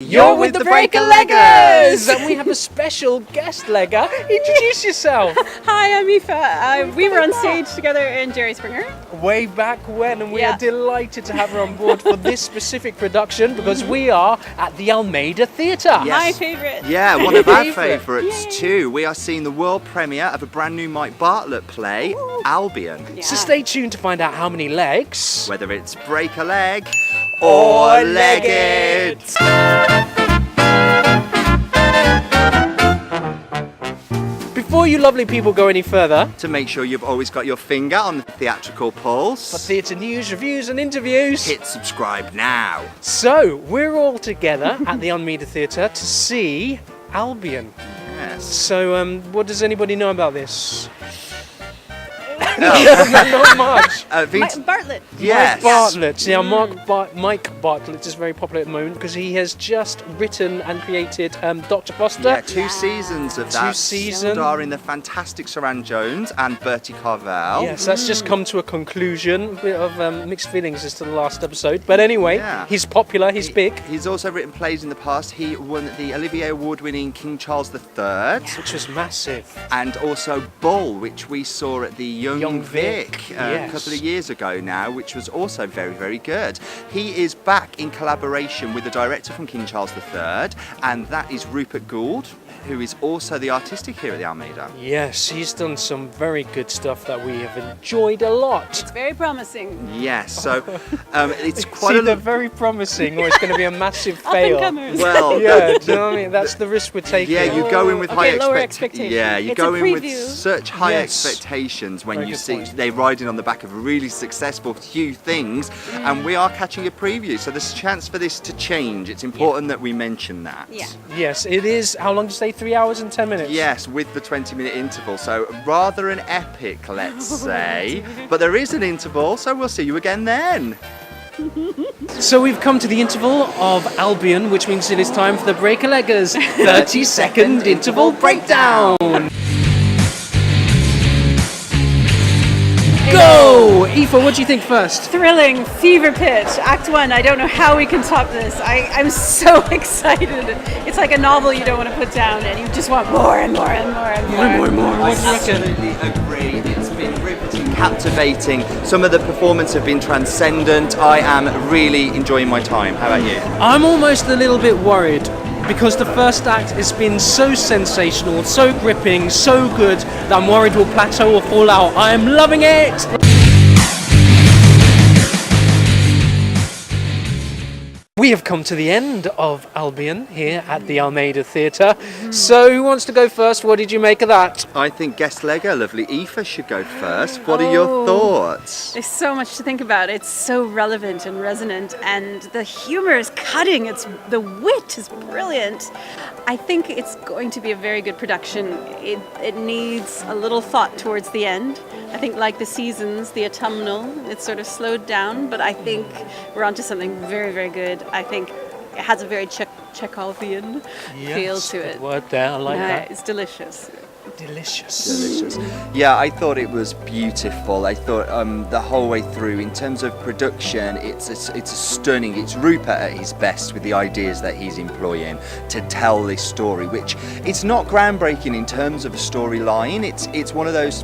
You're with the Breaker Leggers! And we have a special guest legger. Introduce yourself. Hi, I'm Aoife. We were on stage together in Jerry Springer. Way back when, and we are delighted to have her on board for this specific production because we are at the Almeida Theatre. Yes. My favourite. Yeah, one of our favourites too. We are seeing the world premiere of a brand new Mike Bartlett play, Albion. Yeah. So stay tuned to find out how many legs. Whether it's break a leg or leg it. Before you lovely people go any further, to make sure you've always got your finger on the theatrical pulse. For theatre news, reviews and interviews, hit subscribe now. So, we're all together at the Almeida Theatre to see Albion. Yes. So, what does anybody know about this? Not much. Mike Bartlett. Yes. Mike Bartlett. Yeah, Mike Bartlett is very popular at the moment because he has just written and created Dr. Foster. Yeah, two seasons of that. Starring the fantastic Saran Jones and Bertie Carvel. Yes, that's just come to a conclusion. A bit of mixed feelings as to the last episode. But anyway, he's popular, he's big. He's also written plays in the past. He won the Olivier Award-winning King Charles III. Which was massive. And also Bull, which we saw at the Young Vic a couple of years ago now, which was also very, very good. He is back in collaboration with the director from King Charles III, and that is Rupert Goold, who is also the artistic here at the Almeida. Yes, he's done some very good stuff that we have enjoyed a lot. It's very promising. Yes, so it's quite either very promising or it's going to be a massive fail. Well, yeah, do you know what I mean? That's the risk we're taking. Yeah, you go in with high expectations. Yeah, you go in with such high expectations when you see they're riding on the back of really successful few things, and we are catching a preview. So there's a chance for this to change. It's important that we mention that. Yeah. Yes, it is. How long did you say? 3 hours and 10 minutes? Yes, with the 20-minute interval. So rather an epic, let's say. But there is an interval, so we'll see you again then. So we've come to the interval of Albion, which means it is time for the Breaker Leggers 30-second interval breakdown. Go! Aoife, what do you think first? Thrilling, fever pitch, Act 1. I don't know how we can top this. I'm so excited. It's like a novel you don't want to put down and you just want more and more and more and more. I absolutely agree. It's been riveting, captivating. Some of the performances have been transcendent. I am really enjoying my time. How about you? I'm almost a little bit worried because the first act has been so sensational, so gripping, so good that I'm worried we'll plateau or fall out. I'm loving it! We have come to the end of Albion here at the Almeida Theatre. So who wants to go first? What did you make of that? I think guest legger, lovely Aoife, should go first. What are your thoughts? There's so much to think about. It's so relevant and resonant, and the humour is cutting. The wit is brilliant. I think it's going to be a very good production. It needs a little thought towards the end. I think like the seasons, the autumnal, it's sort of slowed down, but I think we're onto something very, very good. I think it has a very Chekhovian feel to it. Good word there, I like that. It's delicious. Delicious. Yeah, I thought it was beautiful. I thought the whole way through, in terms of production, it's stunning. It's Rupert at his best with the ideas that he's employing to tell this story, which it's not groundbreaking in terms of a storyline. It's one of those,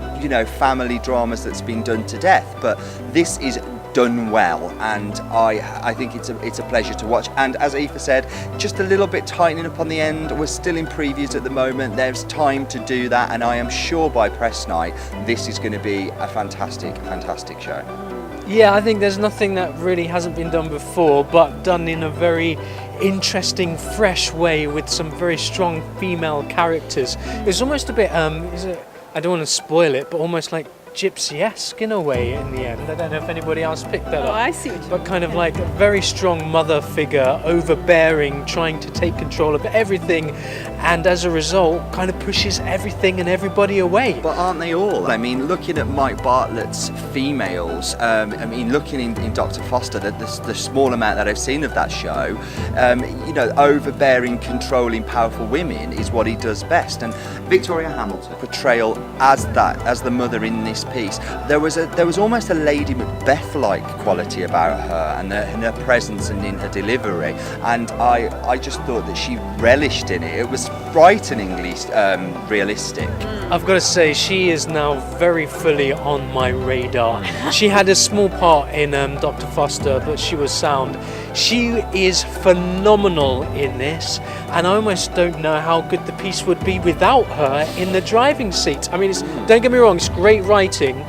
family dramas that's been done to death, but this is done well, and I think it's a pleasure to watch. And as Aoife said, just a little bit tightening up on the end. We're still in previews at the moment. There's time to do that, and I am sure by press night this is going to be a fantastic show. Yeah, I think there's nothing that really hasn't been done before, but done in a very interesting, fresh way with some very strong female characters. It's almost a bit, I don't want to spoil it, but almost like gypsy-esque in a way in the end. I don't know if anybody else picked that up. I see what you mean. But kind of like a very strong mother figure, overbearing, trying to take control of everything, and as a result kind of pushes everything and everybody away. But aren't they all? I mean, looking at Mike Bartlett's females, looking in Dr. Foster, the small amount that I've seen of that show, overbearing, controlling, powerful women is what he does best. And Victoria Hamilton's portrayal as the mother in this this piece, there was almost a Lady Macbeth-like quality about her and her presence and in her delivery, and I just thought that she relished in it. It was frighteningly realistic. I've got to say, she is now very fully on my radar. She had a small part in Dr. Foster, but she was sound. She is phenomenal in this, and I almost don't know how good the piece would be without her in the driving seat. I mean, don't get me wrong, it's great writing,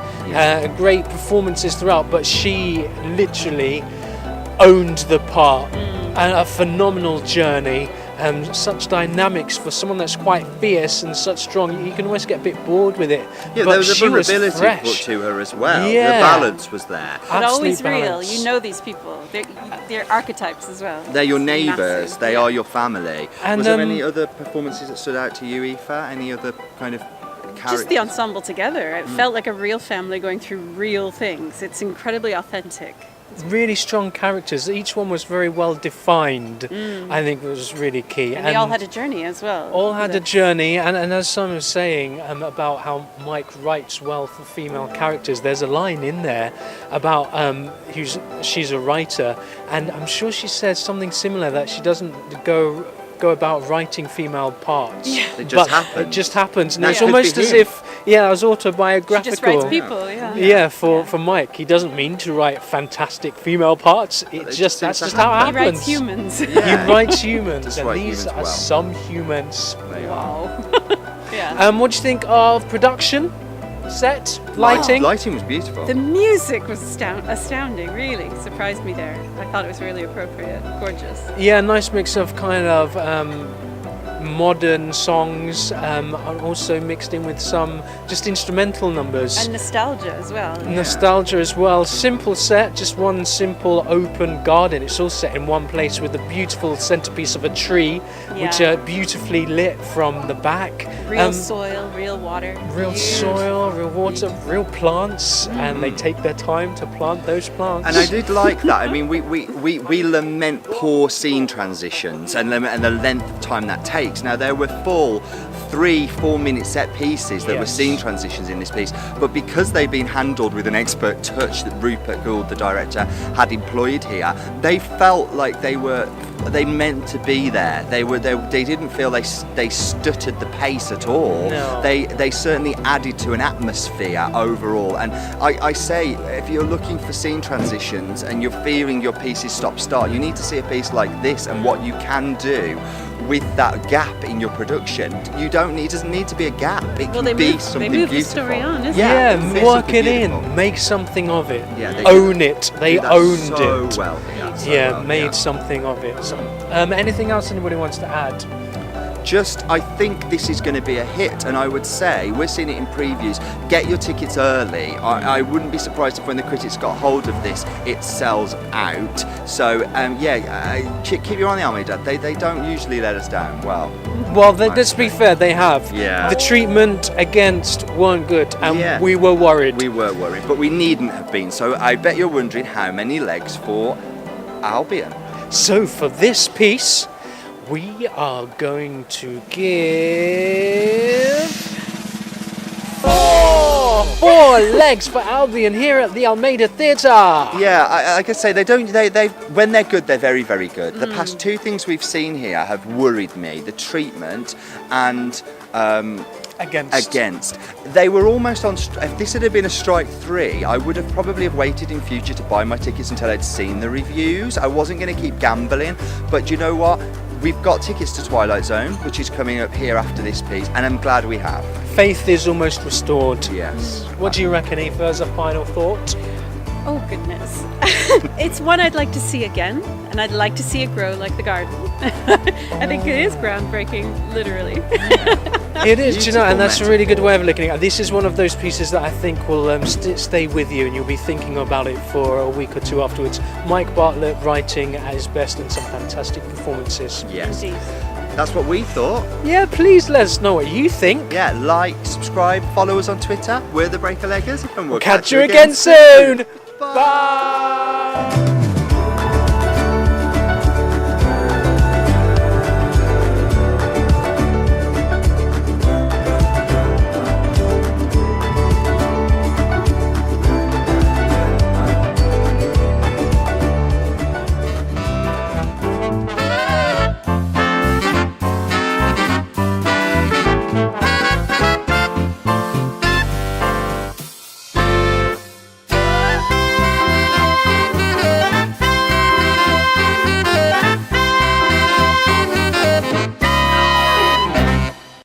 great performances throughout, but she literally owned the part, and a phenomenal journey. Such dynamics for someone that's quite fierce and such strong. You can almost get a bit bored with it. Yeah, but there was a she was vulnerability fresh. put to her as well. Yeah. The balance was there. But always Absolute real. balance. You know these people. They're archetypes as well. They're your It's neighbours. massive. They Yeah. are your family. And, was there any other performances that stood out to you, Aoife? Any other kind of characters? Just the ensemble together. It felt like a real family going through real things. It's incredibly authentic. Really strong characters. Each one was very well defined. I think was really key. And they all had a journey as well. all had a journey, and as Simon was saying about how Mike writes well for female characters, there's a line in there about she's a writer, and I'm sure she says something similar, that she doesn't go about writing female parts. Yeah. It just but happens. It just happens, and That it's could be almost as him. if, it was She autobiographical. just writes people, For Mike, he doesn't mean to write fantastic female parts. That's just how it He happens. writes humans. Yeah. He writes humans, Just and write these humans are well. some humans. They are. Wow. Yeah. What do you think of production, set, lighting? Lighting was beautiful. The music was astounding, really. Surprised me there. I thought it was really appropriate. Gorgeous. Yeah, nice mix of kind of modern songs, and also mixed in with some just instrumental numbers. And nostalgia as well. Nostalgia as well. Simple set, just one simple open garden. It's all set in one place with a beautiful centerpiece of a tree, which Yeah. are beautifully lit from the back. Real soil, real water. Real Beautiful. soil, real water, real plants, and they take their time to plant those plants. And I did like that. I mean, we lament poor scene transitions and the length of time that takes. Now, there were full 3-4 minute set pieces that were Yes. scene transitions in this piece, but because they've been handled with an expert touch that Rupert Goold, the director, had employed here, they felt like they meant to be there. They didn't feel they stuttered the pace at all. No. They certainly added to an atmosphere overall. And I say, if you're looking for scene transitions and you're feeling your pieces stop-start, you need to see a piece like this and what you can do with that gap in your production. It doesn't need to be a gap. It Well, can be something they move beautiful. the story on, isn't Yeah, it? it's work something it beautiful. in, make something of it, Yeah, they own it. They Do that owned so it. well. Yeah, so Yeah, well, made yeah. something of it. So, anything else anybody wants to add? I think this is going to be a hit, and I would say, we're seeing it in previews, get your tickets early. I wouldn't be surprised if when the critics got hold of this, it sells out. So, keep your eye on the Almeida. They don't usually let us down. Well, Let's be fair, they have. Yeah. The treatment against weren't good, and Yeah. we were worried. we were worried, but we needn't have been. So I bet you're wondering how many legs for Albion. So for this piece, we are going to give four legs for Albion here at the Almeida Theatre. Yeah, like I say, they when they're good, they're very, very good. The past two things we've seen here have worried me: the treatment and against. They were almost on. If this had been a strike 3, I would have probably waited in future to buy my tickets until I'd seen the reviews. I wasn't going to keep gambling, but you know what? We've got tickets to Twilight Zone, which is coming up here after this piece, and I'm glad we have. Faith is almost restored. Yes. What do you reckon, Aoife, as a final thought? Oh, goodness. It's one I'd like to see again, and I'd like to see it grow like the garden. I think it is groundbreaking, literally. It is, do you know, and that's a Beautiful really good metaphor. way of looking at it. This is one of those pieces that I think will stay with you, and you'll be thinking about it for a week or two afterwards. Mike Bartlett writing at his best and some fantastic performances. Yes. Indeed. That's what we thought. Yeah, please let us know what you think. Yeah, like, subscribe, follow us on Twitter. We're the Breaker Leggers, and we'll Catch you again soon. Bye. Bye.